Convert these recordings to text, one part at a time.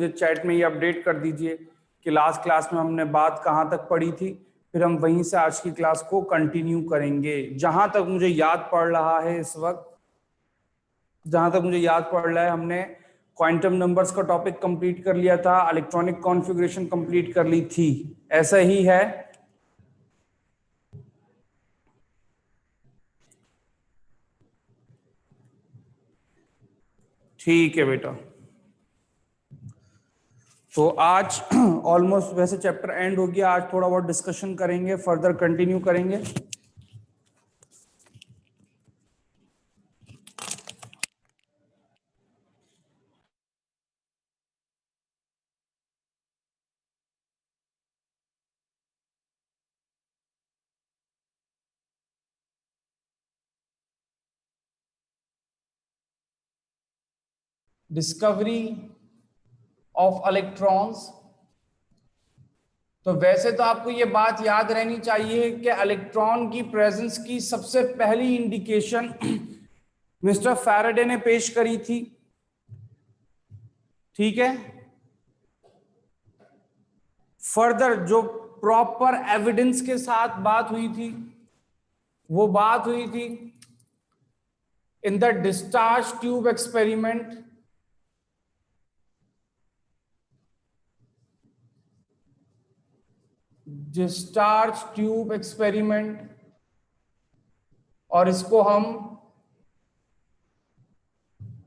मुझे चैट में ये अपडेट कर दीजिए कि लास्ट क्लास में हमने बात कहाँ तक पढ़ी थी, फिर हम वहीं से आज की क्लास को कंटिन्यू करेंगे। जहां तक मुझे याद पड़ रहा है इस वक्त, जहां तक मुझे याद पड़ रहा है, हमने क्वांटम नंबर्स का टॉपिक कंप्लीट कर लिया था, इलेक्ट्रॉनिक कॉन्फ़िगरेशन कंप्लीट कर ली थी, ऐसा ही है। ठीक है बेटा, तो आज ऑलमोस्ट वैसे चैप्टर एंड हो गया। आज थोड़ा बहुत डिस्कशन करेंगे, फर्दर कंटिन्यू करेंगे। Discovery of electrons. तो वैसे तो आपको ये बात याद रहनी चाहिए कि इलेक्ट्रॉन की प्रेजेंस की सबसे पहली इंडिकेशन मिस्टर फैराडे ने पेश करी थी। ठीक है, फर्दर जो प्रॉपर एविडेंस के साथ बात हुई थी, वो बात हुई थी in the discharge tube experiment. Discharge tube experiment, और इसको हम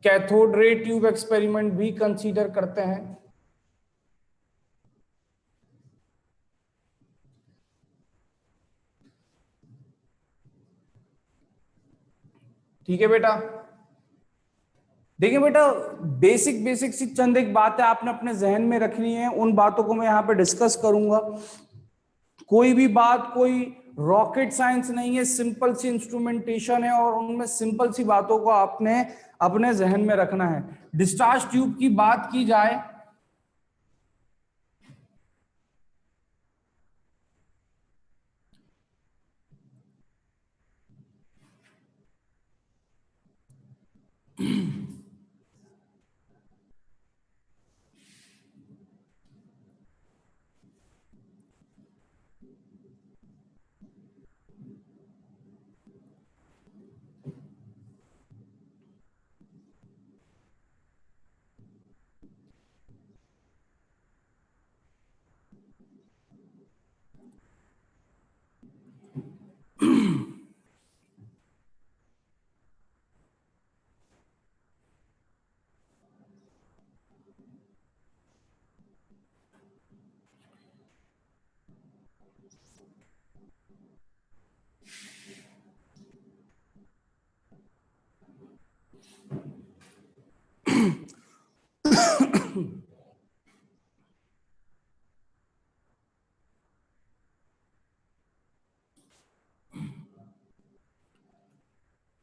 कैथोड रे ट्यूब एक्सपेरिमेंट भी कंसीडर करते हैं। ठीक है बेटा, देखिए बेटा, बेसिक बेसिक सी चंद एक बातें आपने अपने जहन में रखनी है, उन बातों को मैं यहां पे डिस्कस करूंगा। कोई भी बात कोई रॉकेट साइंस नहीं है, सिंपल सी इंस्ट्रूमेंटेशन है, और उनमें सिंपल सी बातों को आपने अपने जहन में रखना है। डिस्चार्ज ट्यूब की बात की जाए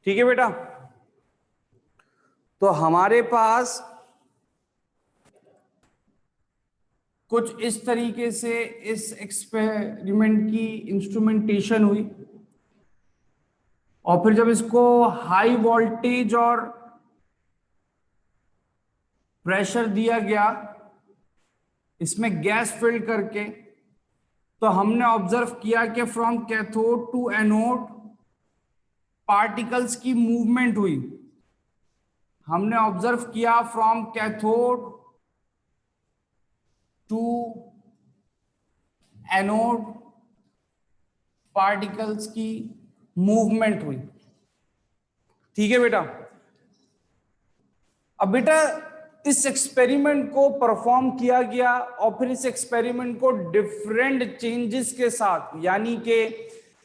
ठीक है बेटा, तो हमारे पास कुछ इस तरीके से इस एक्सपेरिमेंट की इंस्ट्रूमेंटेशन हुई, और फिर जब इसको हाई वोल्टेज और प्रेशर दिया गया, इसमें गैस फिल करके, तो हमने ऑब्जर्व किया कि from cathode to anode particles की मूवमेंट हुई। हमने ऑब्जर्व किया from cathode to anode particles की मूवमेंट हुई। ठीक है बेटा, अब बेटा इस एक्सपेरिमेंट को परफॉर्म किया गया, और फिर इस एक्सपेरिमेंट को डिफरेंट चेंजेस के साथ, यानी कि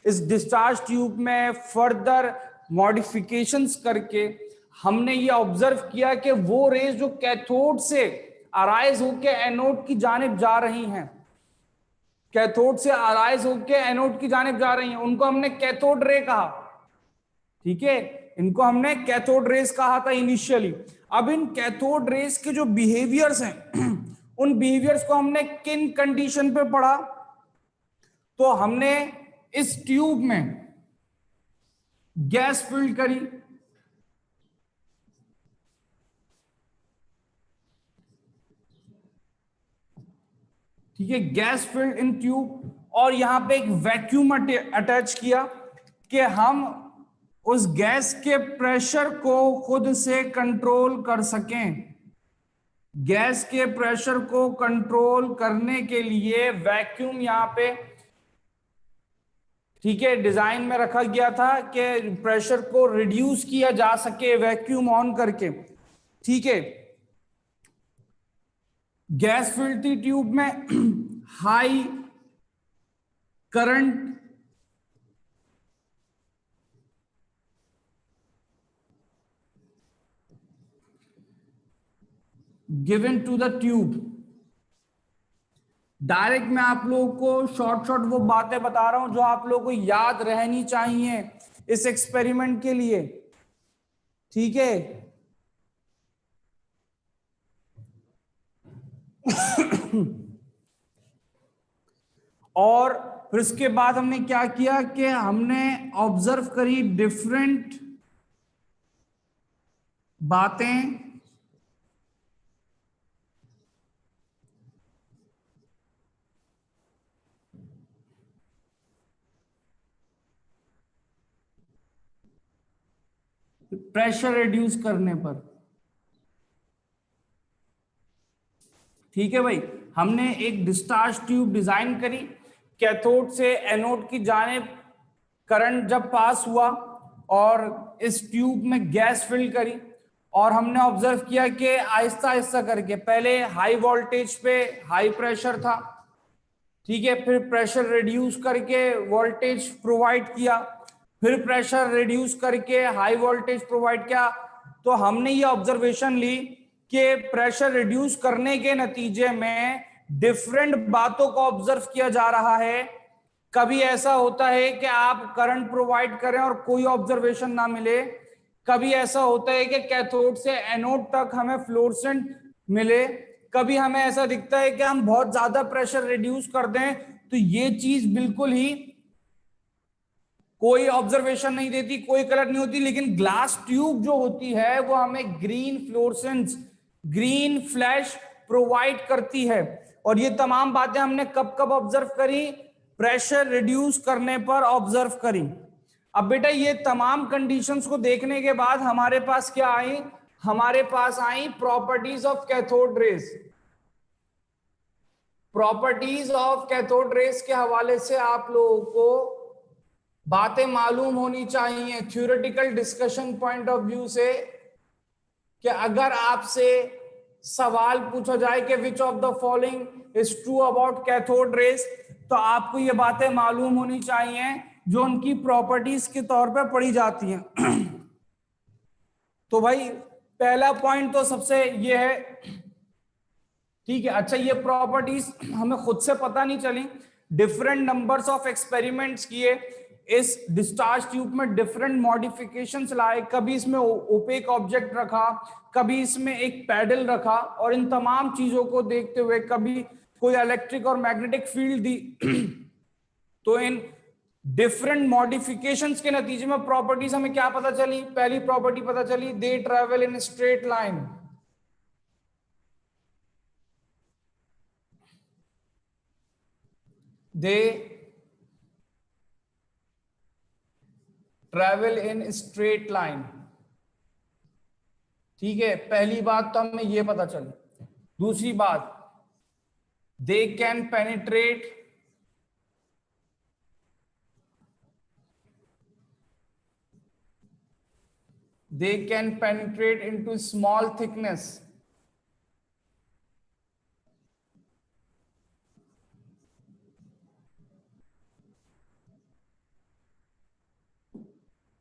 इस डिस्चार्ज ट्यूब में फर्दर मॉडिफिकेशंस करके हमने ये ऑब्जर्व किया कि वो रेज जो कैथोड से अराइज होकर एनोड की जानिब जा रही हैं, कैथोड से अराइज होकर एनोड की जानिब जा रही हैं, उनको हमने कैथोड रे कहा। ठीक है, इनको हमने कैथोड रेस कहा था इनिशियली। अब इन कैथोड रेस के जो बिहेवियर्स हैं उन बिहेवियर्स को हमने किन कंडीशन पे पढ़ा, तो हमने इस ट्यूब में गैस फिल करी, ठीक है, गैस फिल्ड इन ट्यूब, और यहां पे एक वैक्यूम अटैच किया कि हम उस गैस के प्रेशर को खुद से कंट्रोल कर सकें। गैस के प्रेशर को कंट्रोल करने के लिए वैक्यूम यहां पे, ठीक है, डिजाइन में रखा गया था कि प्रेशर को रिड्यूस किया जा सके वैक्यूम ऑन करके। ठीक है, गैस फिल्ड थी ट्यूब में, high current given to the tube. Direct मैं आप लोगों को शॉर्ट शॉर्ट वो बातें बता रहा हूं जो आप लोगों को याद रहनी चाहिए इस एक्सपेरिमेंट के लिए। ठीक है, और फिर इसके बाद हमने क्या किया कि हमने ऑब्जर्व करी डिफरेंट बातें, प्रेशर रिड्यूस करने पर। ठीक है भाई, हमने एक डिस्चार्ज ट्यूब डिजाइन करी, कैथोड से एनोड की जानिब करंट जब पास हुआ और इस ट्यूब में गैस फिल करी, और हमने ऑब्जर्व किया कि आहिस्ता आहिस्ता करके पहले हाई वोल्टेज पे हाई प्रेशर था, ठीक है, फिर प्रेशर रिड्यूस करके वोल्टेज प्रोवाइड किया, फिर प्रेशर रिड्यूस करके हाई वोल्टेज प्रोवाइड किया। तो हमने ये ऑब्जर्वेशन ली कि प्रेशर रिड्यूस करने के नतीजे में डिफरेंट बातों को ऑब्जर्व किया जा रहा है। कभी ऐसा होता है कि आप करंट प्रोवाइड करें और कोई ऑब्जर्वेशन ना मिले, कभी ऐसा होता है कि कैथोड से एनोड तक हमें फ्लोरेसेंट मिले, कभी हमें ऐसा दिखता है कि हम बहुत ज्यादा प्रेशर रिड्यूस कर दें तो ये चीज बिल्कुल ही कोई ऑब्जर्वेशन नहीं देती, कोई कलर नहीं होती। लेकिन ग्लास ट्यूब जो होती है वो हमें green fluorescence, green flash provide करती है। और ये तमाम बातें हमने कब कब ऑब्जर्व करी? प्रेशर रिड्यूस करने पर ऑब्जर्व करी। अब बेटा ये तमाम कंडीशंस को देखने के बाद हमारे पास क्या आई? हमारे पास आई properties of cathode rays. Properties of cathode rays के हवाले से आप लोगों को बातें मालूम होनी चाहिए theoretical discussion point of view से, कि अगर आपसे सवाल पूछा जाए कि which of the following is true about cathode rays, तो आपको ये बातें मालूम होनी चाहिए जो उनकी प्रॉपर्टीज के तौर पे पढ़ी जाती हैं। तो भाई पहला पॉइंट तो सबसे ये है, ठीक है। अच्छा, ये प्रॉपर्टीज हमें खुद से पता नहीं चली, डिफरेंट नंबर्स ऑफ एक्सपेरिमेंट्स किए, इस डिस्चार्ज ट्यूब में डिफरेंट मॉडिफिकेशंस लाए, कभी इसमें ओपेक ऑब्जेक्ट रखा, कभी इसमें एक पैडल रखा, और इन तमाम चीजों को देखते हुए कभी कोई इलेक्ट्रिक और मैग्नेटिक फील्ड दी। तो इन डिफरेंट मॉडिफिकेशंस के नतीजे में प्रॉपर्टीज हमें क्या पता चली? पहली प्रॉपर्टी पता चली, they travel in straight line. They travel in straight line. ठीक है, पहली बात तो हमें यह पता चली। दूसरी बात, they can penetrate into small thickness।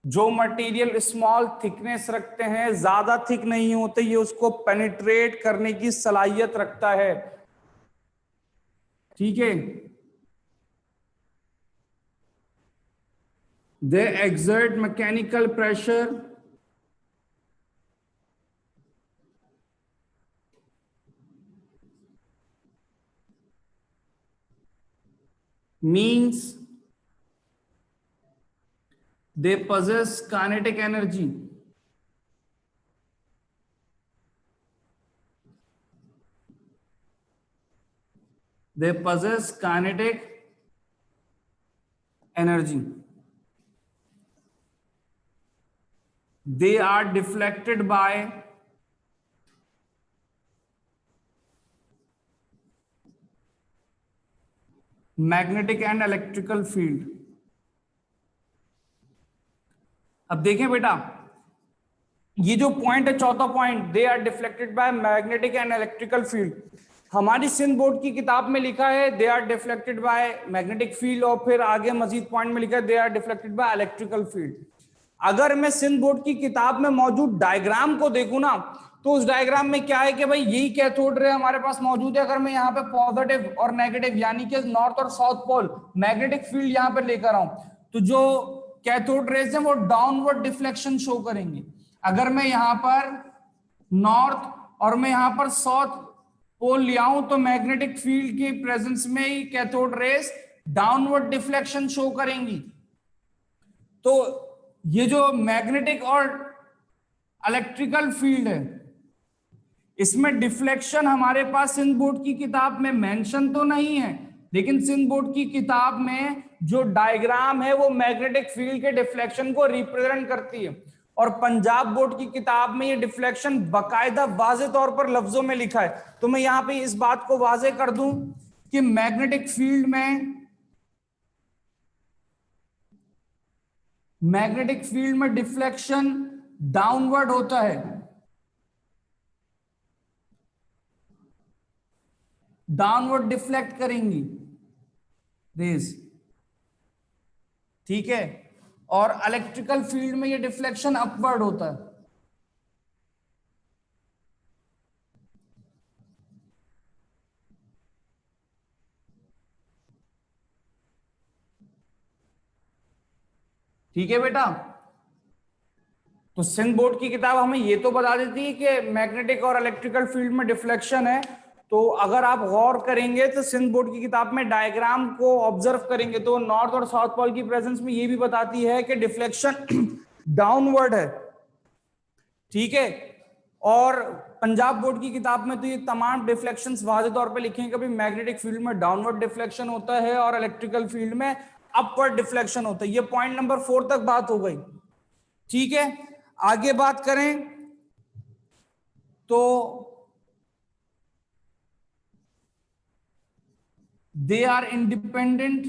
जो मटेरियल स्मॉल थिकनेस रखते हैं, ज्यादा थिक नहीं होते, ये उसको पेनिट्रेट करने की सलाहियत रखता है। ठीक है, they exert mechanical pressure means they possess kinetic energy। they possess kinetic energy, they are deflected by magnetic and electrical field. अब देखें बेटा, ये जो पॉइंट है, चौथा point, they are deflected by magnetic and electrical field, हमारी Sindh board की किताब में लिखा है they are deflected by magnetic field, और फिर आगे मजीद पॉइंट में लिखा है they are deflected by electrical field. अगर मैं सिंध बोर्ड की किताब में मौजूद डायग्राम को देखूं ना, तो उस डायग्राम में क्या है कि भाई यही कैथोड रे हमारे पास मौजूद है। अगर मैं यहाँ पे पॉजिटिव और नेगेटिव यानी कि नॉर्थ और साउथ पोल मैग्नेटिक फील्ड यहाँ पे लेकर आऊं, तो जो कैथोड रेज है वो डाउनवर्ड डिफ्लेक्शन शो करेंगे। अगर मैं यहाँ पर नॉर्थ और मैं यहाँ पर साउथ पोल ले आऊं, तो मैग्नेटिक फील्ड के प्रेजेंस में ही cathode rays downward deflection show करेंगी। तो ये जो मैग्नेटिक और इलेक्ट्रिकल फील्ड है, इसमें डिफ्लेक्शन हमारे पास सिंध बोर्ड की किताब में मेंशन तो नहीं है, लेकिन सिंध बोर्ड की किताब में जो डायग्राम है वो मैग्नेटिक फील्ड के डिफ्लेक्शन को रिप्रेजेंट करती है। और पंजाब बोर्ड की किताब में ये डिफ्लेक्शन बाकायदा वाज़े तौर पर लफ्जों में लिखा है। तो मैं यहां पे इस बात को वाज़े कर दूं कि मैग्नेटिक फील्ड में डिफ्लेक्शन डाउनवर्ड होता है, डाउनवर्ड डिफ्लेक्ट करेंगी रेज, ठीक है। और इलेक्ट्रिकल फील्ड में ये डिफ्लेक्शन अपवर्ड होता है। ठीक है बेटा, तो सिंध बोर्ड की किताब हमें ये तो बता देती है कि मैग्नेटिक और इलेक्ट्रिकल फील्ड में डिफ्लेक्शन है। तो अगर आप गौर करेंगे तो सिंध बोर्ड की किताब में डायग्राम को ऑब्जर्व करेंगे तो नॉर्थ और साउथ पोल की प्रेजेंस में ये भी बताती है कि डिफ्लेक्शन डाउनवर्ड है, ठीक है। और पंजाब बोर्ड की किताब में तो ये तमाम डिफ्लेक्शंस वाज़े तौर पे लिखे हैं कि भाई मैग्नेटिक फील्ड में डाउनवर्ड डिफ्लेक्शन होता है और इलेक्ट्रिकल फील्ड में अपवर्ड डिफ्लेक्शन होता है। ये पॉइंट नंबर 4 तक बात हो गई, ठीक है। आगे बात करें तो they are independent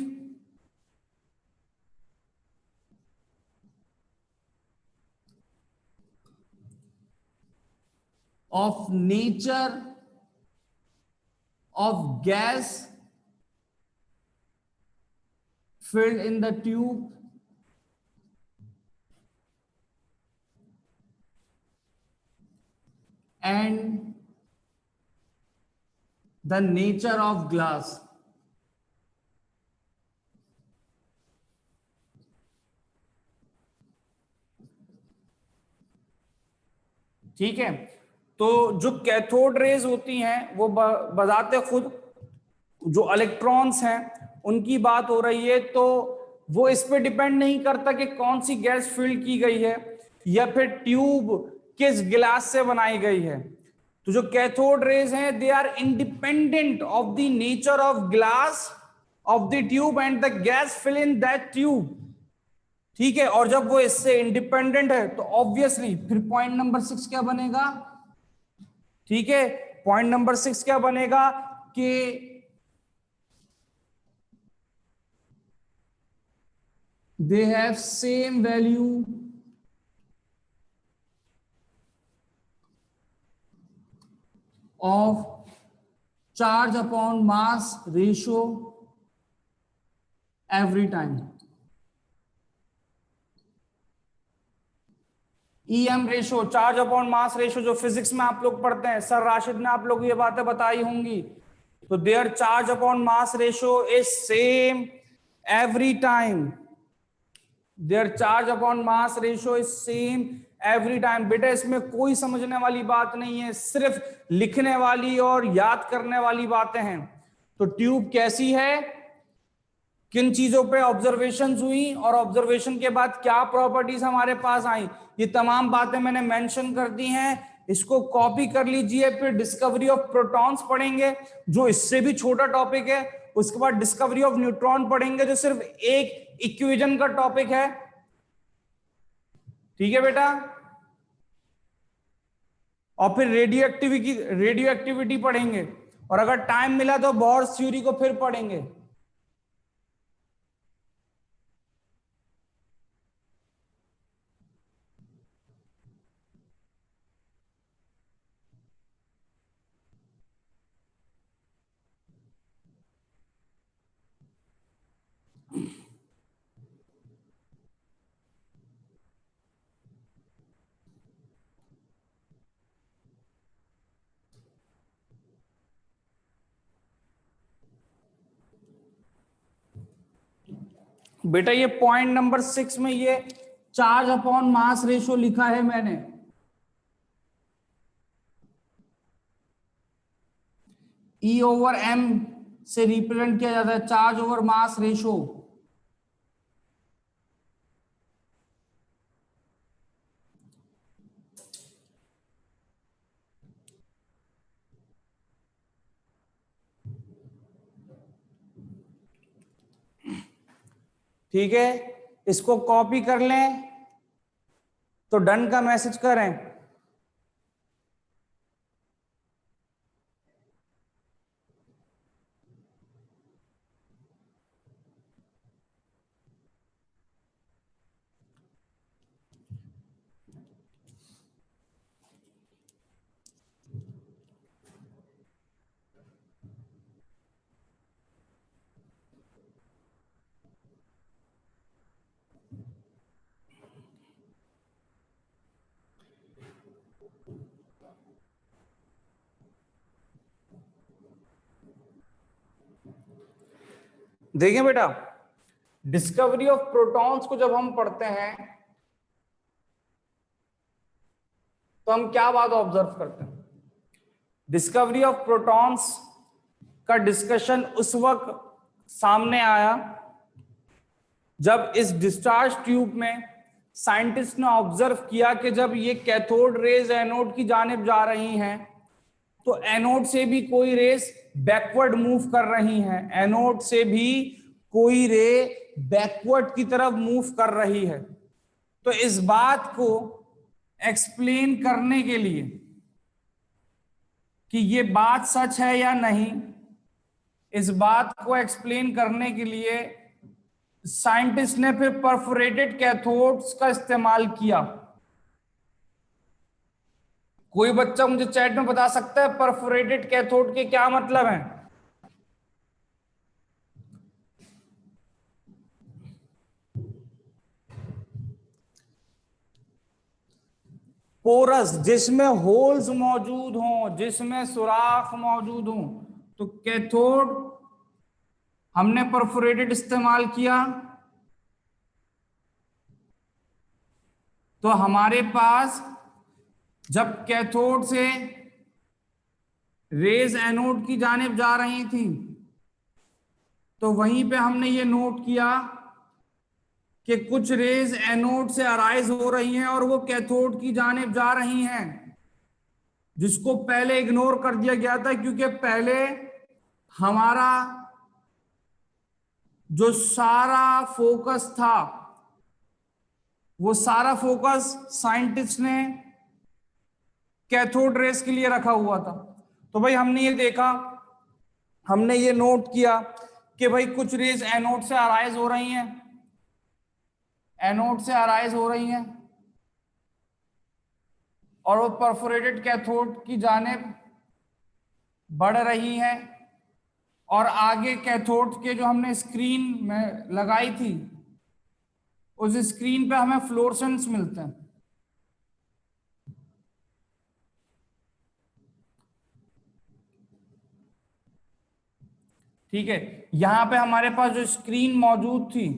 of nature of gas filled in the tube and the nature of glass। ठीक है, तो जो कैथोड रेज होती हैं वो बजाते खुद जो इलेक्ट्रॉन्स हैं उनकी बात हो रही है, तो वो इस पे डिपेंड नहीं करता कि कौन सी गैस फिल की गई है या फिर ट्यूब किस गिलास से बनाई गई है। तो जो कैथोड रेज हैं they are independent of the nature of glass of the tube and the gas fill in that tube, ठीक है। और जब वो इससे इंडिपेंडेंट है तो ऑब्वियसली फिर पॉइंट नंबर 6 क्या बनेगा, ठीक है। पॉइंट नंबर 6 क्या बनेगा कि they have same value of charge upon mass ratio every time। EM ratio, charge upon mass ratio, जो फिजिक्स में आप लोग पढ़ते हैं, सर राशिद ने आप लोग ये बातें बताई होंगी। तो their charge upon mass ratio is same every time, their charge upon mass ratio is same every time. बेटा इसमें कोई समझने वाली बात नहीं है, सिर्फ लिखने वाली और याद करने वाली बातें हैं। तो ट्यूब कैसी है, किन चीजों पे ऑब्जर्वेशन हुई और ऑब्जर्वेशन के बाद क्या प्रॉपर्टीज हमारे पास आई, ये तमाम बातें मैंने मेंशन कर दी हैं इसको कॉपी कर लीजिए, फिर डिस्कवरी ऑफ प्रोटॉन्स पढ़ेंगे जो इससे भी छोटा टॉपिक है। उसके बाद डिस्कवरी ऑफ न्यूट्रॉन पढ़ेंगे जो सिर्फ एक इक्वेशन का टॉपिक है। ठीक है बेटा। और फिर रेडियो एक्टिविटी पढ़ेंगे, और अगर टाइम मिला तो बोर्स थ्योरी को फिर पढ़ेंगे। बेटा ये पॉइंट नंबर 6 में ये चार्ज अपॉन मास रेशो लिखा है मैंने। E ओवर M से रिप्रेजेंट किया जाता है चार्ज ओवर मास रेशो। ठीक है, इसको कॉपी कर लें तो डन का मैसेज करें। देखिए बेटा, डिस्कवरी ऑफ प्रोटॉन्स को जब हम पढ़ते हैं तो हम क्या बात ऑब्जर्व करते हैं? डिस्कवरी ऑफ प्रोटॉन्स का डिस्कशन उस वक्त सामने आया जब इस डिस्चार्ज ट्यूब में साइंटिस्ट ने ऑब्जर्व किया कि जब ये कैथोड रेज एनोड की जानिब जा रही हैं तो एनोड से भी कोई रेस बैकवर्ड मूव कर रही हैं, एनोड से भी कोई रे बैकवर्ड की तरफ मूव कर रही है। तो इस बात को एक्सप्लेन करने के लिए कि ये बात सच है या नहीं, इस बात को एक्सप्लेन करने के लिए साइंटिस्ट ने फिर परफोरेटेड कैथोड्स का इस्तेमाल किया। कोई बच्चा मुझे चैट में बता सकता है परफोरेटेड कैथोड के क्या मतलब हैं? पोरस, जिसमें होल्स मौजूद हों, जिसमें सुराख मौजूद हों, तो कैथोड हमने परफोरेटेड इस्तेमाल किया तो हमारे पास जब कैथोड से रेज एनोड की जानिब जा रही थी तो वहीं पे हमने ये नोट किया कि कुछ रेज एनोड से अराइज हो रही हैं और वो कैथोड की जानिब जा रही हैं, जिसको पहले इग्नोर कर दिया गया था क्योंकि पहले हमारा जो सारा फोकस था वो सारा फोकस साइंटिस्ट ने कैथोड रेस के लिए रखा हुआ था। तो भाई हमने ये देखा, हमने ये नोट किया कि भाई कुछ रेस एनोड से अराइज हो रही हैं, एनोड से अराइज हो रही हैं और वो परफोरेटेड कैथोड की जानिब बढ़ रही हैं, और आगे कैथोड के जो हमने स्क्रीन में लगाई थी उस स्क्रीन पे हमें फ्लोरेसेंस मिलते हैं। ठीक है, यहां पे हमारे पास जो स्क्रीन मौजूद थी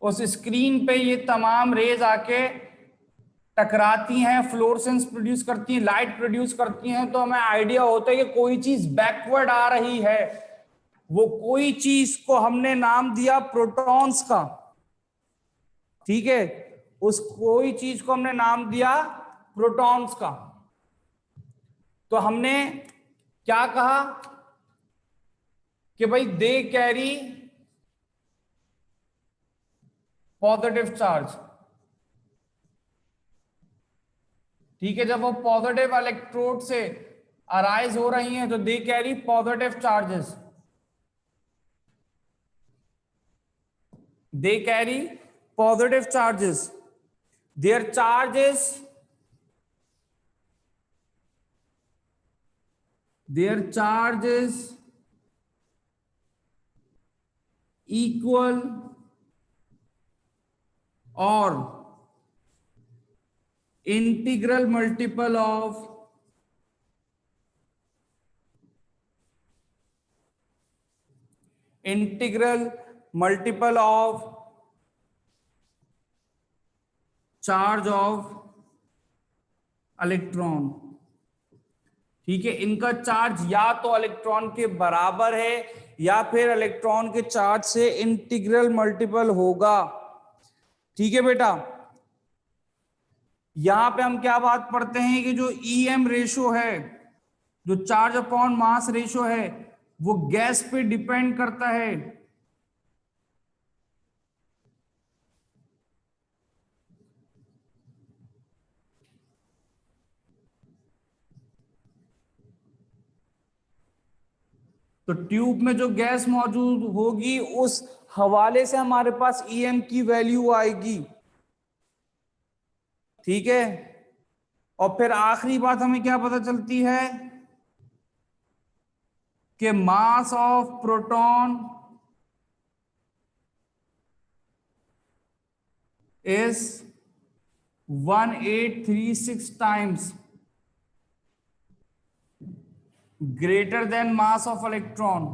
उस स्क्रीन पे ये तमाम रेज आके टकराती हैं, फ्लोरेसेंस प्रोड्यूस करती हैं, लाइट प्रोड्यूस करती हैं, तो हमें आइडिया होता है कि कोई चीज बैकवर्ड आ रही है। वो कोई चीज को हमने नाम दिया प्रोटॉन्स का। ठीक है, उस कोई चीज को हमने नाम दिया प्रोटॉन्स का। तो हमने क्या कहा कि भाई दे कैरी पॉजिटिव चार्ज। ठीक है, जब वो पॉजिटिव इलेक्ट्रोड से अराइज हो रही हैं तो they carry positive charges, they carry positive charges, their charge is equal or integral multiple of charge of electron. ठीक है, इनका चार्ज या तो इलेक्ट्रॉन के बराबर है या फिर इलेक्ट्रॉन के चार्ज से इंटीग्रल मल्टीपल होगा। ठीक है बेटा, यहां पे हम क्या बात पढ़ते हैं कि जो ईएम रेशो है, जो चार्ज अपॉन मास रेशो है, वो गैस पे डिपेंड करता है। तो ट्यूब में जो गैस मौजूद होगी उस हवाले से हमारे पास ईएम की वैल्यू आएगी। ठीक है, और फिर आखिरी बात हमें क्या पता चलती है कि mass of proton is 1836 times greater then mass of electron.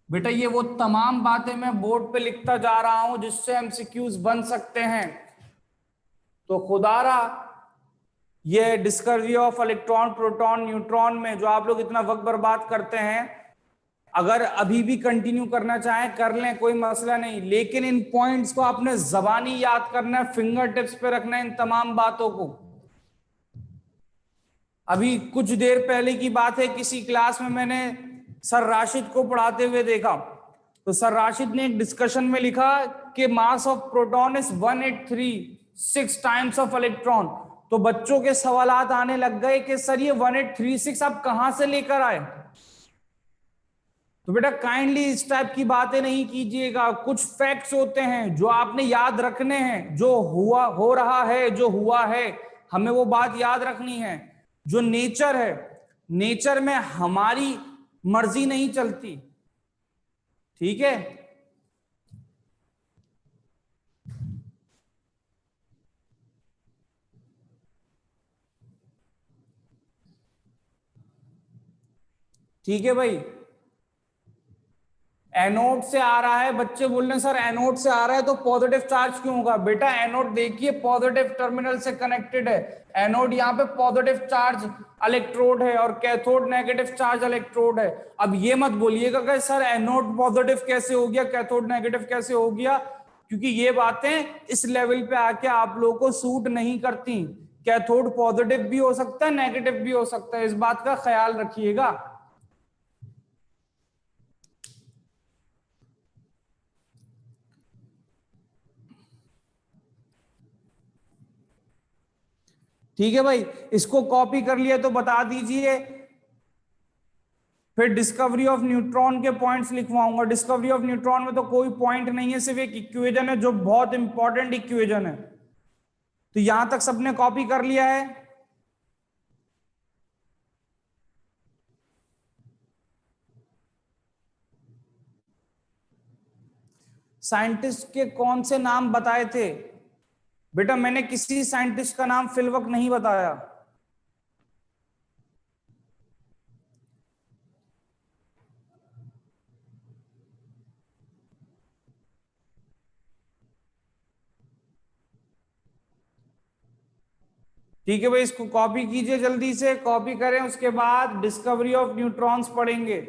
बेटा ये वो तमाम बातें मैं बोर्ड पे लिखता जा रहा हूं जिससे एमसीक्यूज बन सकते हैं। तो खुदारा ये discovery of electron proton neutron में जो आप लोग इतना वक्त बर्बाद करते हैं, अगर अभी भी कंटिन्यू करना चाहें कर लें, कोई मसला नहीं, लेकिन इन पॉइंट्स को आपने जबानी याद करना है, फिंगर टिप्स पे रखना है इन तमाम बातों को। अभी कुछ देर पहले की बात है, किसी क्लास में मैंने सर राशिद को पढ़ाते हुए देखा, तो सर राशिद ने एक डिस्कशन में लिखा कि mass of proton is 1836 times of electron. तो बच्चों के सवालात आने लग गए कि सर ये 1836 आप कहां से लेकर आए। तो बेटा काइंडली इस टाइप की बातें नहीं कीजिएगा, कुछ फैक्ट्स होते हैं जो आपने याद रखने हैं, जो हुआ हो रहा है, जो हुआ है, हमें वो बात याद रखनी है। जो नेचर है, नेचर में हमारी मर्जी नहीं चलती। ठीक है, ठीक है भाई। एनोड से आ रहा है, बच्चे बोल रहे हैं सर एनोड से आ रहा है तो पॉजिटिव चार्ज क्यों होगा। बेटा एनोड देखिए पॉजिटिव टर्मिनल से कनेक्टेड है, एनोड यहाँ पे पॉजिटिव चार्ज इलेक्ट्रोड है और कैथोड नेगेटिव चार्ज इलेक्ट्रोड है। अब ये मत बोलिएगा कि सर एनोड पॉजिटिव कैसे हो गया, कैथोड नेगेटिव कैसे हो गया, क्योंकि ये बातें इस लेवल पे आके आप लोगों को सूट नहीं करती। कैथोड पॉजिटिव भी हो सकता है, नेगेटिव भी हो सकता है, इस बात का ख्याल रखिएगा। ठीक है भाई, इसको कॉपी कर लिया तो बता दीजिए। फिर डिस्कवरी ऑफ न्यूट्रॉन के पॉइंट्स लिखवाऊंगा। डिस्कवरी ऑफ न्यूट्रॉन में तो कोई पॉइंट नहीं है, सिर्फ एक इक्वेशन है जो बहुत इंपॉर्टेंट इक्वेशन है। तो यहां तक सबने कॉपी कर लिया है। साइंटिस्ट के कौन से नाम बताए थे। बेटा मैंने किसी साइंटिस्ट का नाम फिलवक नहीं बताया। ठीक है भाई, इसको कॉपी कीजिए, जल्दी से कॉपी करें, उसके बाद डिस्कवरी ऑफ न्यूट्रॉन्स पढ़ेंगे।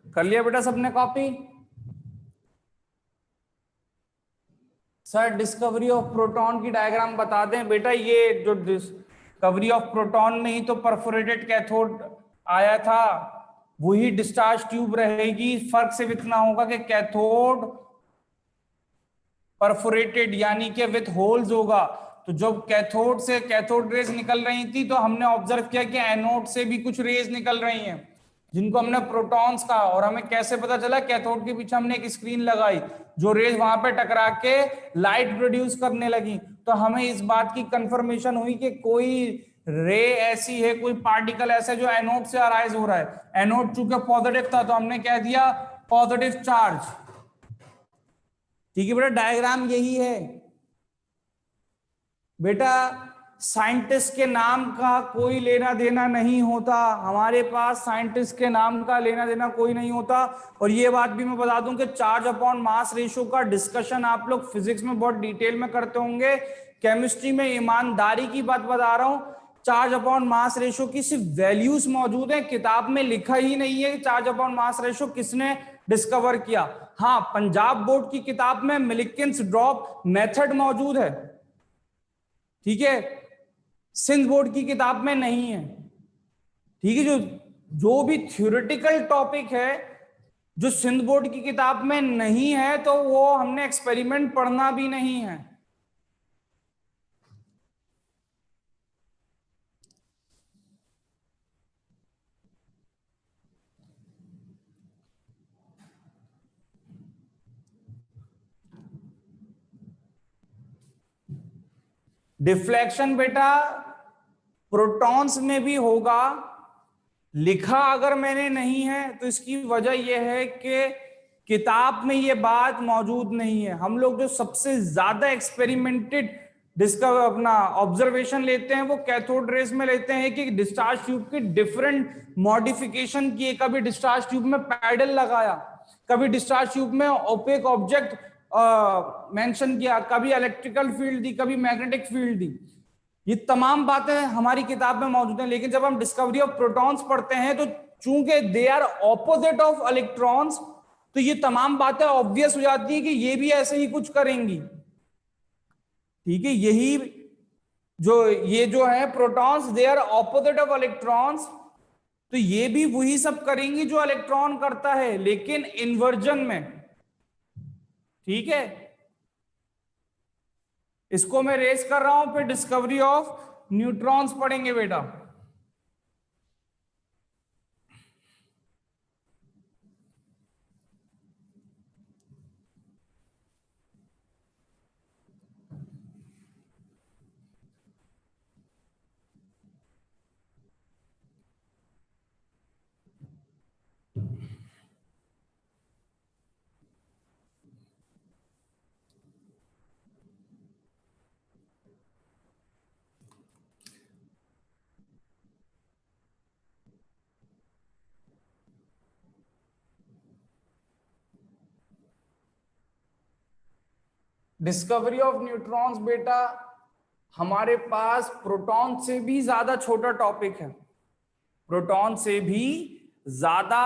कर लिया बेटा सबने copy? Sir discovery of proton की डायग्राम बता दें बेटा। ये जो डिस्कवरी ऑफ प्रोटॉन में ही तो परफोरेटेड कैथोड आया था, वही डिस्चार्ज ट्यूब रहेगी। फर्क सिर्फ इतना होगा कि कैथोड परफोरेटेड यानी कि विथ होल्स होगा। तो जब कैथोड से कैथोड रेज निकल रही थी तो हमने ऑब्जर्व किया कि एनोड से भी कुछ रेज निकल रही हैं, जिनको हमने प्रोटॉन्स कहा। और हमें कैसे पता चला? कैथोड के पीछे हमने एक स्क्रीन लगाई, जो रेज वहां पे टकरा के लाइट प्रोड्यूस करने लगी। तो हमें इस बात की कंफर्मेशन हुई कि कोई रे ऐसी है, कोई पार्टिकल ऐसा है जो एनोड से अराइज हो रहा है। एनोड चूंकि पॉजिटिव था तो हमने कह दिया पॉजिटिव चार्ज। ठीक है बेटा, डायग्राम यही है बेटा। साइंटिस्ट के नाम का कोई लेना देना नहीं होता, हमारे पास साइंटिस्ट के नाम का लेना देना कोई नहीं होता। और ये बात भी मैं बता दूं कि चार्ज अपॉन मास रेशियो का डिस्कशन आप लोग फिजिक्स में बहुत डिटेल में करते होंगे, केमिस्ट्री में ईमानदारी की बात बता रहा हूं, चार्ज अपॉन मास रेशियो की सिर्फ वैल्यूज मौजूद है, किताब में लिखा ही नहीं है चार्ज अपॉन मास रेशियो किसने डिस्कवर किया। हाँ, पंजाब बोर्ड की किताब में मिल्किंस ड्रॉप मेथड मौजूद है, ठीक है, सिंध बोर्ड की किताब में नहीं है। ठीक है, जो जो भी थ्योरेटिकल टॉपिक है जो सिंध बोर्ड की किताब में नहीं है, तो वो हमने एक्सपेरिमेंट पढ़ना भी नहीं है। डिफ्लेक्शन बेटा प्रोटॉन्स में भी होगा, लिखा अगर मैंने नहीं है तो इसकी वजह यह है कि किताब में यह बात मौजूद नहीं है। हम लोग जो सबसे ज्यादा एक्सपेरिमेंटेड डिस्कवर अपना ऑब्जर्वेशन लेते हैं वो कैथोड रेज में लेते हैं कि डिस्चार्ज ट्यूब की डिफरेंट मॉडिफिकेशन किए। कभी डिस्चार्ज ट्यूब में पैडल लगाया, कभी डिस्चार्ज ट्यूब में ओपेक ऑब्जेक्ट मेंशन किया, कभी इलेक्ट्रिकल फील्ड दी, कभी मैग्नेटिक फील्ड दी। ये तमाम बातें हमारी किताब में मौजूद हैं। लेकिन जब हम डिस्कवरी ऑफ प्रोटॉन्स पढ़ते हैं तो चूंकि they are opposite of electrons, तो ये तमाम बातें ऑब्वियस हो जाती है कि ये भी ऐसे ही कुछ करेंगी। ठीक है, यही ये जो है protons, they are opposite of electrons, तो ये भी वही सब करेंगी जो इलेक्ट्रॉन करता है, लेकिन इन्वर्जन में। ठीक है, इसको मैं रेस कर रहा हूं, फिर डिस्कवरी ऑफ न्यूट्रॉन्स पढ़ेंगे बेटा। डिस्कवरी ऑफ न्यूट्रॉन्स बेटा हमारे पास प्रोटॉन से भी ज्यादा छोटा टॉपिक है, प्रोटॉन से भी ज्यादा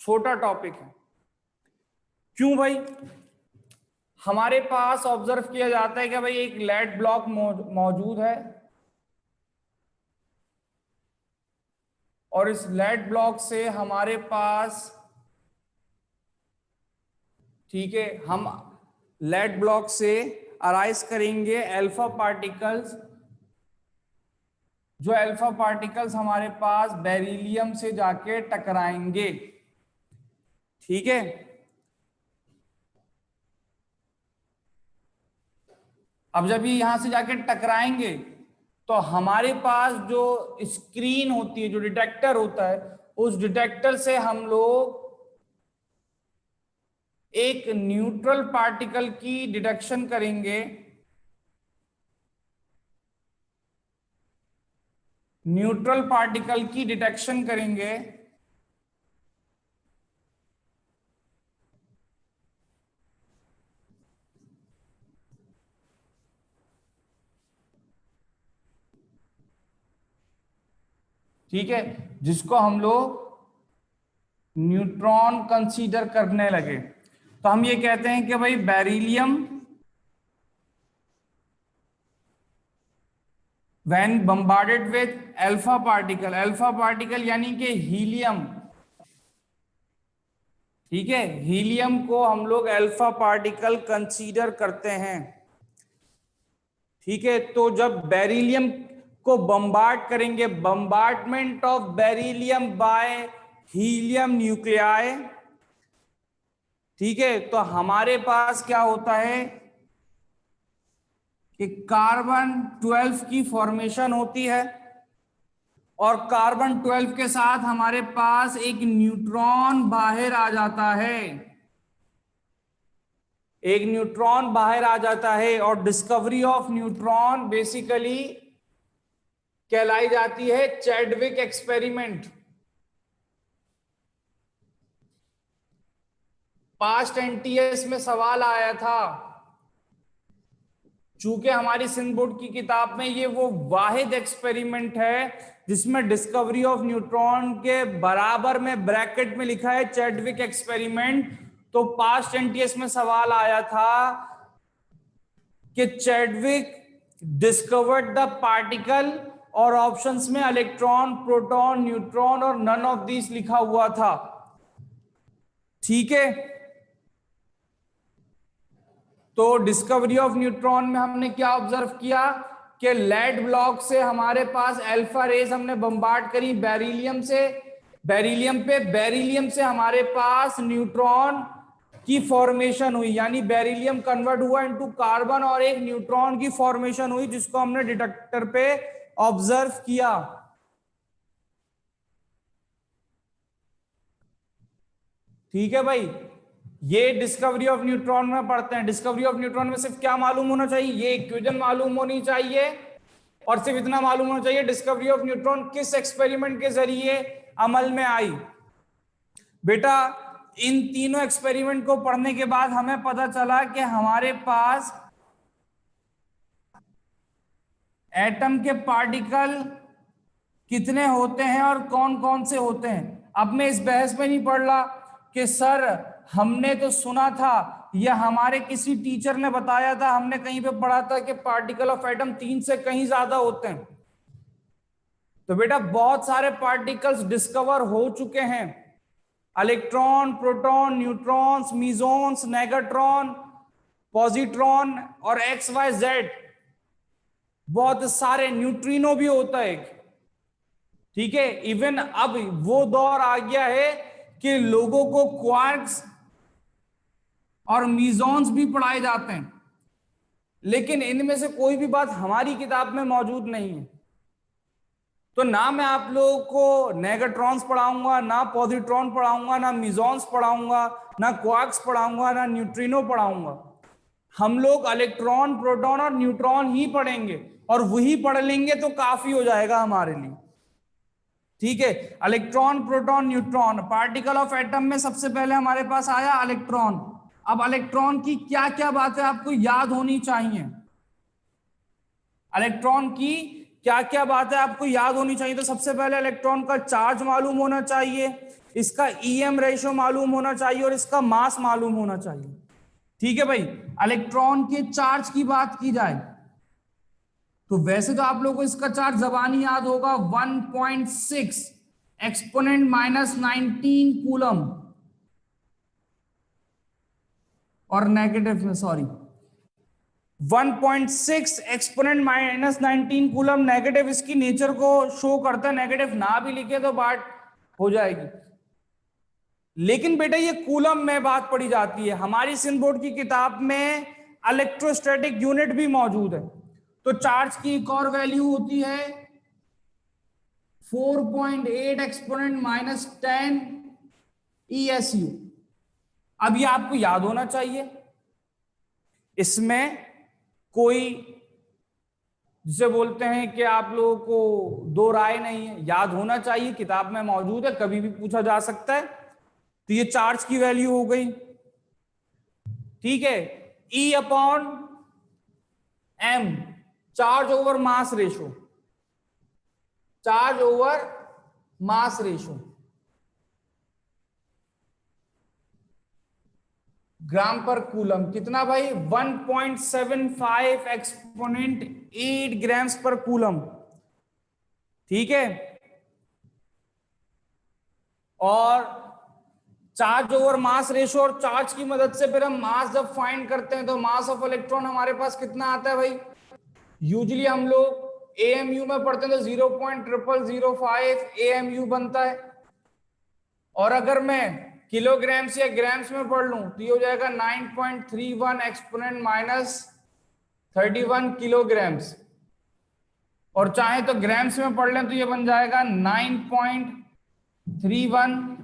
छोटा टॉपिक है। क्यों भाई? हमारे पास ऑब्जर्व किया जाता है कि भाई एक लेड ब्लॉक मौजूद है, और इस लेड ब्लॉक से हमारे पास, ठीक है, हम लेड ब्लॉक से अराइज करेंगे अल्फा पार्टिकल्स, जो अल्फा पार्टिकल्स हमारे पास बेरिलियम से जाके टकराएंगे, ठीक है। अब जब ये यहां से जाके टकराएंगे तो हमारे पास जो स्क्रीन होती है, जो डिटेक्टर होता है, उस डिटेक्टर से हम लोग एक न्यूट्रल पार्टिकल की डिटेक्शन करेंगे, न्यूट्रल पार्टिकल की डिटेक्शन करेंगे, ठीक है, जिसको हम लोग न्यूट्रॉन कंसीडर करने लगे। तो हम ये कहते हैं कि भाई beryllium when bombarded with alpha particle यानी कि हीलियम, ठीक है, हीलियम को हम लोग अल्फा पार्टिकल कंसीडर करते हैं, ठीक है। तो जब बेरिलियम को बम्बार्ड करेंगे, bombardment of beryllium by helium nuclei, ठीक है, तो हमारे पास क्या होता है कि कार्बन 12 की फॉर्मेशन होती है, और कार्बन 12 के साथ हमारे पास एक न्यूट्रॉन बाहर आ जाता है, एक न्यूट्रॉन बाहर आ जाता है, और डिस्कवरी ऑफ न्यूट्रॉन बेसिकली कहलाई जाती है चैडविक एक्सपेरिमेंट। पास्ट एनटीएस में सवाल आया था, चूंकि हमारी सिंध बोर्ड की किताब में ये वो वाहिद एक्सपेरिमेंट है जिसमें डिस्कवरी ऑफ न्यूट्रॉन के बराबर में ब्रैकेट में लिखा है चैडविक एक्सपेरिमेंट। तो पास्ट एनटीएस में सवाल आया था कि चैडविक डिस्कवर्ड द पार्टिकल, और ऑप्शंस में इलेक्ट्रॉन, प्रोटॉन, न्यूट्रॉन और नन ऑफ दिस लिखा हुआ था, ठीक है। तो डिस्कवरी ऑफ न्यूट्रॉन में हमने क्या ऑब्जर्व किया कि लेड ब्लॉक से हमारे पास अल्फा रेज हमने बम्बार्ड करी बेरिलियम से, बेरिलियम से हमारे पास न्यूट्रॉन की फॉर्मेशन हुई, यानी बेरिलियम कन्वर्ट हुआ इनटू कार्बन और एक न्यूट्रॉन की फॉर्मेशन हुई, जिसको हमने डिटेक्टर पे ऑब्जर्व किया, ठीक है भाई। ये डिस्कवरी ऑफ न्यूट्रॉन में पढ़ते हैं। डिस्कवरी ऑफ न्यूट्रॉन में सिर्फ क्या मालूम होना चाहिए, ये इक्वेशन मालूम होनी चाहिए, और सिर्फ इतना मालूम होना चाहिए डिस्कवरी ऑफ न्यूट्रॉन किस एक्सपेरिमेंट के जरिए अमल में आई। बेटा इन तीनों एक्सपेरिमेंट को पढ़ने के बाद हमें पता चला कि हमारे पास एटम के पार्टिकल कितने होते हैं और कौन कौन से होते हैं। अब मैं इस बहस में नहीं पढ़ रहा कि सर हमने तो सुना था या हमारे किसी टीचर ने बताया था, हमने कहीं पे पढ़ा था कि पार्टिकल ऑफ एटम 3 से कहीं ज्यादा होते हैं। तो बेटा बहुत सारे पार्टिकल्स डिस्कवर हो चुके हैं, इलेक्ट्रॉन, प्रोटॉन, न्यूट्रॉन्स, मीजॉन्स, नेगेट्रॉन, पॉजिट्रॉन और एक्स वाई जेड, बहुत सारे, न्यूट्रिनो भी होता है, ठीक है। इवन अब वो दौर आ गया है कि लोगों को क्वार्क्स और मीजॉन्स भी पढ़ाए जाते हैं, लेकिन इनमें से कोई भी बात हमारी किताब में मौजूद नहीं है। तो ना मैं आप लोगों को नेगेट्रॉन्स पढ़ाऊंगा, ना पॉजिट्रॉन पढ़ाऊंगा, ना मीजॉन्स पढ़ाऊंगा, ना क्वार्क्स पढ़ाऊंगा, ना न्यूट्रिनो पढ़ाऊंगा। हम लोग इलेक्ट्रॉन, प्रोटॉन और न्यूट्रॉन ही पढ़ेंगे, और वही पढ़ लेंगे तो काफी हो जाएगा हमारे लिए, ठीक है। Electron, proton, neutron, particle of atom में सबसे पहले हमारे पास आया इलेक्ट्रॉन। अब इलेक्ट्रॉन की क्या क्या बातें आपको याद होनी चाहिए, इलेक्ट्रॉन की क्या क्या बातें आपको याद होनी चाहिए। तो सबसे पहले इलेक्ट्रॉन का चार्ज मालूम होना चाहिए, इसका ईएम रेशियो मालूम होना चाहिए, और इसका मास मालूम होना चाहिए, ठीक है भाई। इलेक्ट्रॉन के चार्ज की बात की जाए तो वैसे तो आप लोगों को इसका चार्ज जबानी याद होगा, 1.6 एक्सपोनेंट -19 कूलम, और नेगेटिव में sorry 1.6 exponent minus 19 coulomb negative इसकी नेचर को शो करता है, नेगेटिव ना भी लिखे तो बात हो जाएगी। लेकिन बेटा ये कूलम में बात पड़ी जाती है, हमारी सिंध बोर्ड की किताब में इलेक्ट्रोस्टैटिक यूनिट भी मौजूद है। तो चार्ज की एक और वैल्यू होती है 4.8 एक्सपोनेंट माइनस 10 ESU। अब ये आपको याद होना चाहिए, इसमें कोई जिसे बोलते हैं कि आप लोगों को दो राय नहीं है, याद होना चाहिए, किताब में मौजूद है, कभी भी पूछा जा सकता है। तो ये चार्ज की वैल्यू हो गई, ठीक है। E upon M, charge over mass ratio, charge over mass ratio, gram पर कूलम कितना भाई 1.75 एक्सपोनेंट 8 ग्राम्स पर कूलम, ठीक है। और चार्ज ओवर मास रेशो और चार्ज की मदद से फिर हम मास जब फाइंड करते हैं तो मास ऑफ इलेक्ट्रॉन हमारे पास कितना आता है भाई, यूजुअली हम लोग AMU में पढ़ते हैं तो 0.0005 AMU बनता है। और अगर मैं किलोग्राम्स या ग्राम्स में पढ़ लूं तो ये हो जाएगा 9.31 एक्सपोनेंट माइनस 31 किलोग्राम्स। और चाहे तो ग्राम्स में पढ़ लें तो ये बन जाएगा 9.31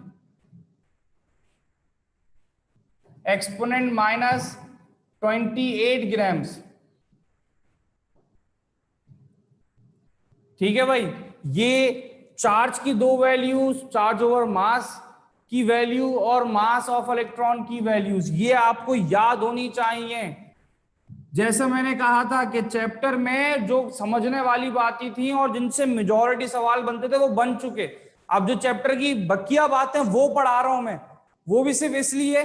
एक्सपोनेंट माइनस 28 ग्राम्स, ठीक है भाई। ये चार्ज की दो वैल्यूज, चार्ज ओवर मास की वैल्यू और मास ऑफ इलेक्ट्रॉन की वैल्यूज, ये आपको याद होनी चाहिए। जैसे मैंने कहा था कि चैप्टर में जो समझने वाली बातें थी और जिनसे मेजॉरिटी सवाल बनते थे वो बन चुके। अब जो चैप्टर की बकिया बातें वो पढ़ा रहा हूं मैं, वो भी सिर्फ इसलिए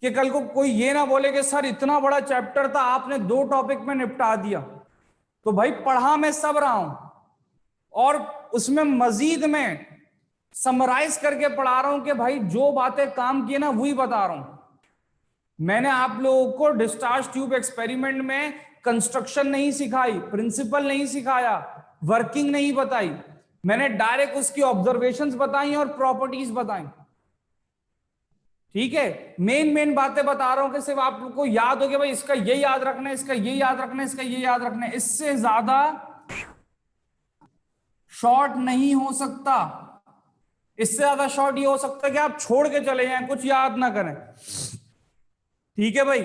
कि कल को कोई ये ना बोले कि सर इतना बड़ा चैप्टर था आपने 2 टॉपिक में निपटा दिया। तो भाई पढ़ा मैं सब रहा हूं और उसमें मजीद में समराइज करके पढ़ा रहा हूं कि भाई जो बातें काम की ना वही बता रहा हूं। मैंने आप लोगों को डिस्चार्ज ट्यूब एक्सपेरिमेंट में कंस्ट्रक्शन नहीं सिखाई, प्रिंसिपल नहीं सिखाया, वर्किंग नहीं बताई, मैंने डायरेक्ट उसकी ऑब्जर्वेशंस बताई और प्रॉपर्टीज बताई, ठीक है। मेन बातें बता रहा हूं कि सिर्फ आप लोग को याद हो कि भाई इसका ये याद रखना है, इसका ये याद रखना है, इसका ये याद रखना है। इससे ज्यादा शॉर्ट नहीं हो सकता। इससे ज्यादा शॉर्ट ये हो सकता है कि आप छोड़ के चले जाएं, कुछ याद ना करें, ठीक है भाई।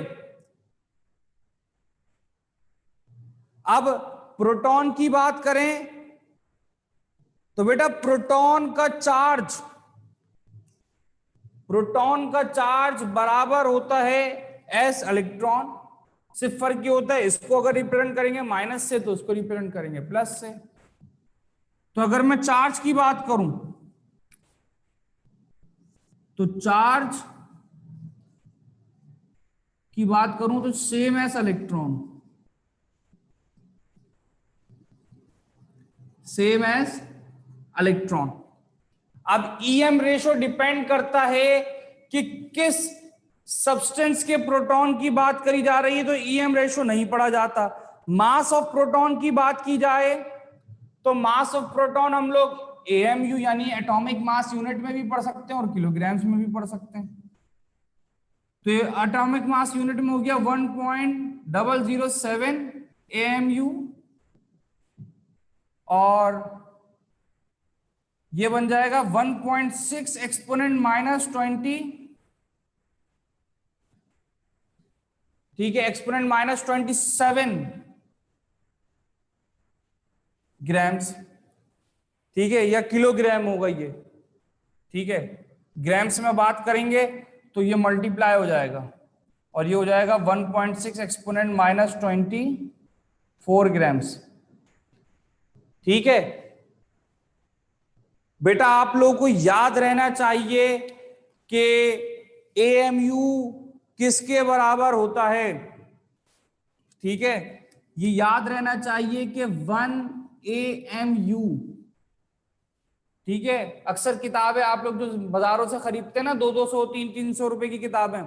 अब प्रोटॉन की बात करें तो बेटा प्रोटॉन का चार्ज बराबर होता है S इलेक्ट्रॉन। सिर्फ फर्क ये होता है, इसको अगर रिप्रेजेंट करेंगे माइनस से तो उसको रिप्रेजेंट करेंगे प्लस से। तो अगर मैं चार्ज की बात करूं तो चार्ज की बात करूं तो same S electron, same S electron. अब EM रेशो डिपेंड करता है कि किस सब्सटेंस के प्रोटॉन की बात करी जा रही है, तो EM रेशो नहीं पढ़ा जाता। मास ऑफ प्रोटॉन की बात की जाए तो मास ऑफ प्रोटॉन हम लोग AMU यानी एटॉमिक मास यूनिट में भी पढ़ सकते हैं और किलोग्राम्स में भी पढ़ सकते हैं। तो ये एटॉमिक मास यूनिट में हो गया 1.007 AMU और ये बन जाएगा 1.6 एक्सपोनेंट माइनस 20, ठीक है, एक्सपोनेंट माइनस 27 ग्राम्स, ठीक है, या किलोग्राम होगा ये, ठीक है। ग्राम्स में बात करेंगे तो ये मल्टीप्लाई हो जाएगा और ये हो जाएगा 1.6 एक्सपोनेंट माइनस 24 ग्राम्स, ठीक है। बेटा आप लोगों को याद रहना चाहिए कि AMU किसके बराबर होता है, ठीक है। ये याद रहना चाहिए कि 1 AMU, ठीक है। अक्सर किताबें आप लोग जो बाजारों से खरीदते हैं ना 200-200 300-300 रुपए की किताबें,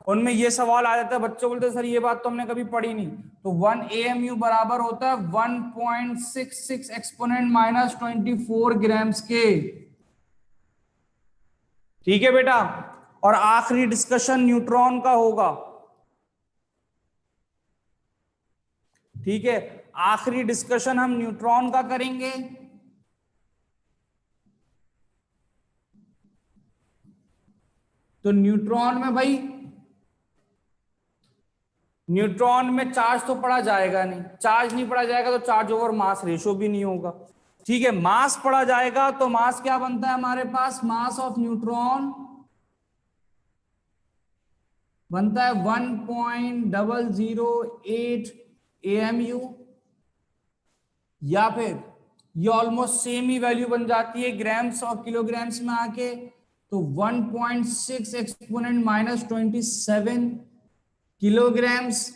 उनमें ये सवाल आ जाता है, बच्चे बोलते हैं सर ये बात तो हमने कभी पढ़ी नहीं। तो 1 AMU बराबर होता है 1.66 एक्सपोनेंट माइनस 24 ग्राम्स के। ठीक है बेटा। और आखिरी डिस्कशन न्यूट्रॉन का होगा। ठीक है, आखिरी डिस्कशन हम न्यूट्रॉन का करेंगे। तो न्यूट्रॉन में भाई, न्यूट्रॉन में चार्ज तो पढ़ा जाएगा नहीं, चार्ज नहीं पढ़ा जाएगा तो चार्ज ओवर मास रेशो भी नहीं होगा। ठीक है, मास पढ़ा जाएगा तो मास क्या बनता है हमारे पास, मास ऑफ न्यूट्रॉन बनता है 1.008 AMU, या फिर ये ऑलमोस्ट सेम ही वैल्यू बन जाती है ग्राम्स और किलोग्राम्स में आके, तो 1.6 एक्सपोनेंट माइनस 27 किलोग्राम्स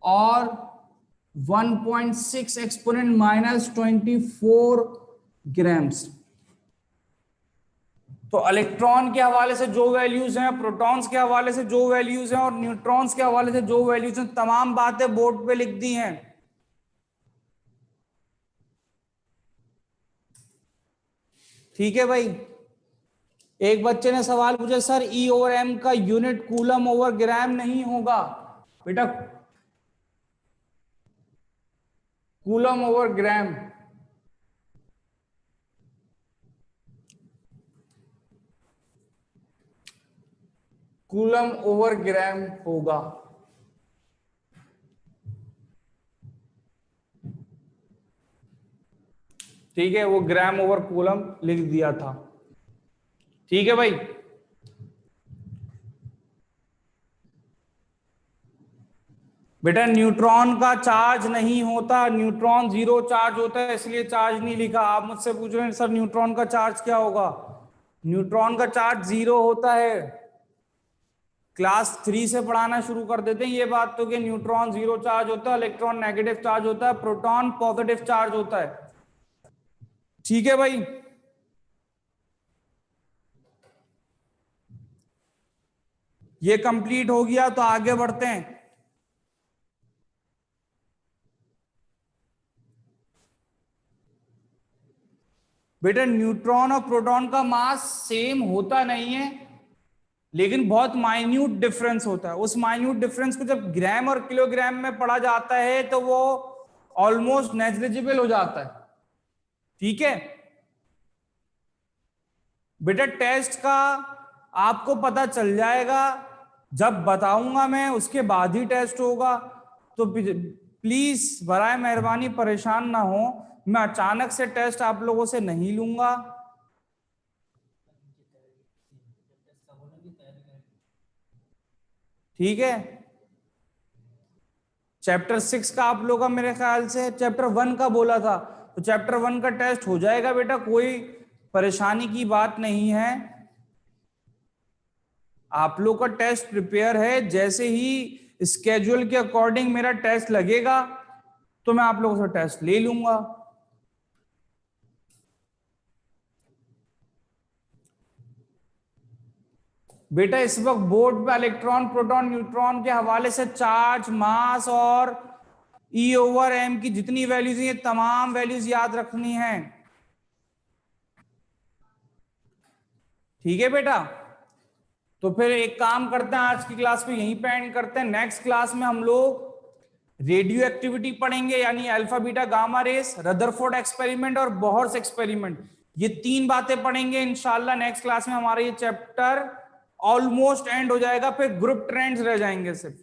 और 1.6 एक्सपोनेंट माइनस 24 ग्राम्स। तो इलेक्ट्रॉन के हवाले से जो वैल्यूज हैं, प्रोटॉन्स के हवाले से जो वैल्यूज हैं और न्यूट्रॉन्स के हवाले से जो वैल्यूज हैं, तमाम बातें बोर्ड पे लिख दी हैं। ठीक है भाई। एक बच्चे ने सवाल पूछा सर ई ओवर एम का यूनिट कूलम ओवर ग्राम नहीं होगा बेटा, कूलम ओवर ग्राम। कूलम ओवर ग्राम होगा। ठीक है, वो ग्राम ओवर कूलम लिख दिया था। ठीक है भाई। बेटा न्यूट्रॉन का चार्ज नहीं होता, न्यूट्रॉन जीरो चार्ज होता है, इसलिए चार्ज नहीं लिखा। आप मुझसे पूछ रहे हैं सर न्यूट्रॉन का चार्ज क्या होगा, न्यूट्रॉन का चार्ज जीरो होता है। क्लास 3 से पढ़ाना शुरू कर देते हैं ये बात तो, कि न्यूट्रॉन जीरो चार्ज होता है, इलेक्ट्रॉन नेगेटिव चार्ज होता है, प्रोटॉन पॉजिटिव चार्ज होता है। ठीक है भाई। ये कंप्लीट हो गया तो आगे बढ़ते हैं। बेटा न्यूट्रॉन और प्रोटॉन का मास सेम होता नहीं है, लेकिन बहुत माइन्यूट डिफरेंस होता है। उस माइन्यूट डिफरेंस को जब ग्राम और किलोग्राम में पढ़ा जाता है तो वो ऑलमोस्ट नेग्लिजिबल हो जाता है। ठीक है बेटा, टेस्ट का आपको पता चल जाएगा, जब बताऊंगा मैं उसके बाद ही टेस्ट होगा। तो प्लीज बराए मेहरबानी परेशान ना हो, मैं अचानक से टेस्ट आप लोगों से नहीं लूंगा। ठीक है, चैप्टर 6 का आप लोगों का मेरे ख्याल से चैप्टर 1 का बोला था, तो चैप्टर 1 का टेस्ट हो जाएगा बेटा, कोई परेशानी की बात नहीं है। आप लोग का टेस्ट प्रिपेयर है, जैसे ही स्केड्यूल के अकॉर्डिंग मेरा टेस्ट लगेगा तो मैं आप लोगों से टेस्ट ले लूंगा। बेटा इस वक्त बोर्ड पे इलेक्ट्रॉन प्रोटॉन न्यूट्रॉन के हवाले से चार्ज, मास और ई ओवर एम की जितनी वैल्यूज हैं, ये तमाम वैल्यूज याद रखनी है। ठीक है बेटा, तो फिर एक काम करते हैं, आज की क्लास को यहीं पे एंड करते हैं। नेक्स्ट क्लास में हम लोग रेडियो एक्टिविटी पढ़ेंगे, यानी alpha beta gamma rays, Rutherford experiment और बोहर्स एक्सपेरिमेंट। ये 3 बातें पढ़ेंगे इंशाल्लाह नेक्स्ट क्लास में। हमारा ये चैप्टर ऑलमोस्ट एंड हो जाएगा, फिर ग्रुप ट्रेंड्स रह जाएंगे सिर्फ।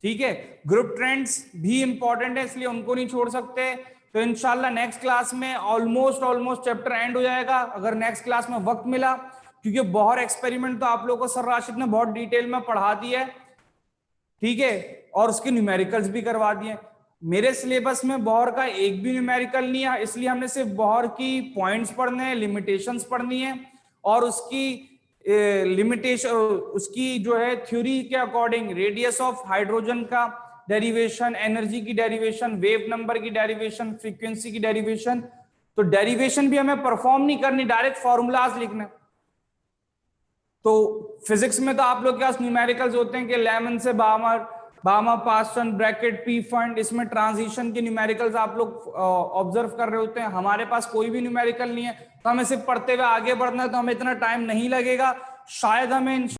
ठीक है, ग्रुप ट्रेंड्स भी इंपॉर्टेंट है, इसलिए उनको नहीं छोड़ सकते। तो इंशाल्लाह नेक्स्ट क्लास में ऑलमोस्ट चैप्टर एंड हो जाएगा, अगर नेक्स्ट क्लास में वक्त मिला, क्योंकि बोहर एक्सपेरिमेंट तो आप लोगों को सर राशिद ने बहुत डिटेल में पढ़ा दिया है। ठीक है, और उसके न्यूमेरिकल्स भी करवा दिए। मेरे सिलेबस में बोहर का एक भी न्यूमेरिकल नहीं है, इसलिए हमने सिर्फ बोहर की पॉइंट्स पढ़ने हैं, लिमिटेशंस पढ़नी है, और उसकी लिमिटेशन, उसकी जो है थ्योरी के अकॉर्डिंग रेडियस ऑफ हाइड्रोजन का डेरिवेशन, एनर्जी की डेरिवेशन, वेव नंबर की डेरिवेशन, फ्रीक्वेंसी की डेरिवेशन। तो डेरिवेशन भी हमें परफॉर्म नहीं करनी, डायरेक्ट फॉर्मूलाज लिखना। तो फिजिक्स में तो आप लोग के पास न्यूमेरिकल्स होते हैं कि लेमन से बामर, बामा पास्टन ब्रैकेट पी फंड, इसमें ट्रांजिशन के न्यूमेरिकल्स आप लोग ऑब्जर्व कर रहे होते हैं। हमारे पास कोई भी न्यूमेरिकल नहीं है, तो हमें सिर्फ पढ़ते हुए आगे बढ़ना है, तो हमें इतना टाइम नहीं लगेगा। शायद हमें